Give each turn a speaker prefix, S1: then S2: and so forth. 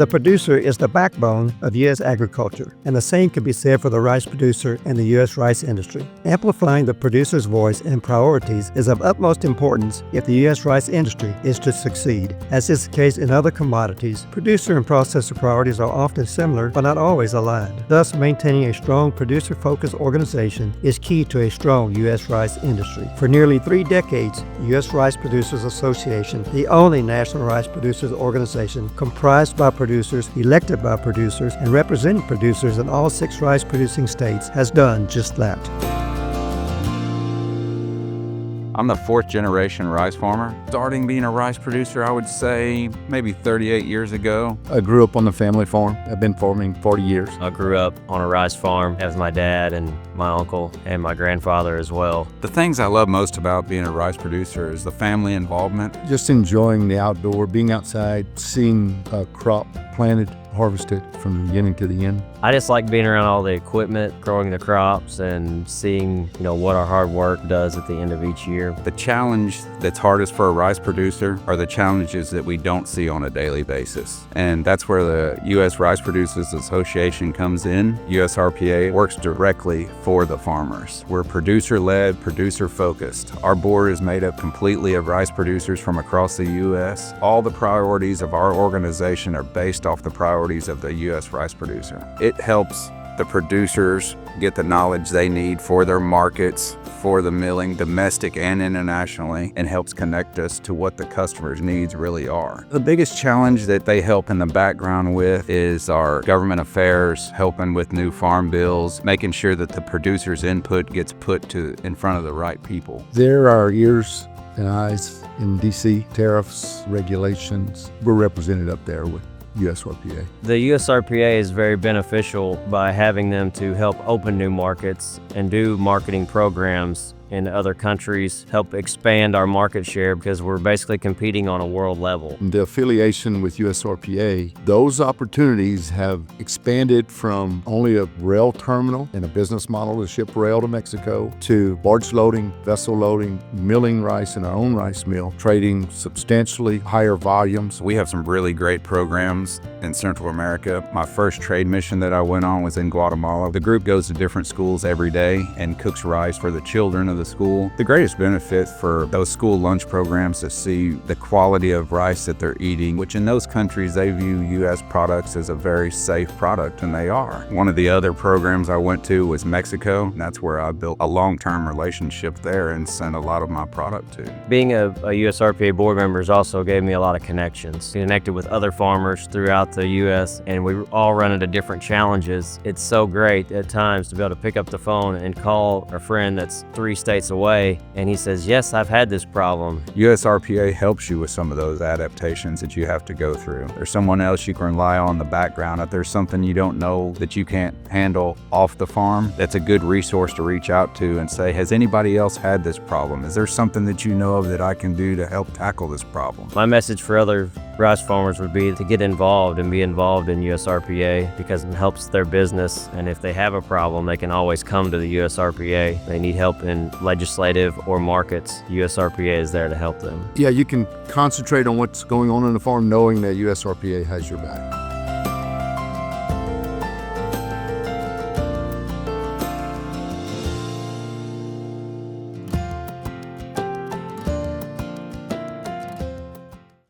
S1: The producer is the backbone of U.S. agriculture, and the same can be said for the rice producer and the U.S. rice industry. Amplifying the producer's voice and priorities is of utmost importance if the U.S. rice industry is to succeed. As is the case in other commodities, producer and processor priorities are often similar but not always aligned. Thus, maintaining a strong producer-focused organization is key to a strong U.S. rice industry. For nearly 3 decades, U.S. Rice Producers Association, the only national rice producers organization comprised by producers, elected by producers, and representing producers in all 6 rice-producing states, has done just that.
S2: I'm the 4th generation rice farmer. Starting being a rice producer, I would say maybe 38 years ago.
S3: I grew up on the family farm. I've been farming 40 years.
S4: I grew up on a rice farm as my dad and my uncle and my grandfather as well.
S2: The things I love most about being a rice producer is the family involvement.
S3: Just enjoying the outdoor, being outside, seeing a crop planted, harvested from the beginning to the end.
S4: I just like being around all the equipment, growing the crops, and seeing, what our hard work does at the end of each year.
S2: The challenge that's hardest for a rice producer are the challenges that we don't see on a daily basis. And that's where the U.S. Rice Producers Association comes in. USRPA works directly for the farmers. We're producer-led, producer-focused. Our board is made up completely of rice producers from across the U.S. All the priorities of our organization are based off the priorities of the U.S. rice producer. It helps the producers get the knowledge they need for their markets, for the milling, domestic and internationally, and helps connect us to what the customer's needs really are. The biggest challenge that they help in the background with is our government affairs, helping with new farm bills, making sure that the producer's input gets put in front of the right people.
S3: There are ears and eyes in D.C., tariffs, regulations. We're represented up there with USRPA.
S4: The USRPA is very beneficial by having them to help open new markets and do marketing programs in other countries, help expand our market share because we're basically competing on a world level.
S3: The affiliation with USRPA, those opportunities have expanded from only a rail terminal and a business model to ship rail to Mexico to barge loading, vessel loading, milling rice in our own rice mill, trading substantially higher volumes.
S2: We have some really great programs in Central America. My first trade mission that I went on was in Guatemala. The group goes to different schools every day and cooks rice for the children of the school. The greatest benefit for those school lunch programs to see the quality of rice that they're eating, which in those countries they view U.S. products as a very safe product, and they are. One of the other programs I went to was Mexico, and that's where I built a long-term relationship there and sent a lot of my product to.
S4: Being a USRPA board member has also gave me a lot of connections. Connected with other farmers throughout the U.S., and we all run into different challenges. It's so great at times to be able to pick up the phone and call a friend that's 3 states away, and he says, yes, I've had this problem.
S2: USRPA helps you with some of those adaptations that you have to go through. There's someone else you can rely on in the background. If there's something you don't know that you can't handle off the farm, that's a good resource to reach out to and say, has anybody else had this problem? Is there something that you know of that I can do to help tackle this problem?
S4: My message for other rice farmers would be to get involved and be involved in USRPA because it helps their business, and if they have a problem, they can always come to the USRPA. They need help in legislative or markets, USRPA is there to help them.
S3: Yeah, you can concentrate on what's going on in the farm knowing that USRPA has your back.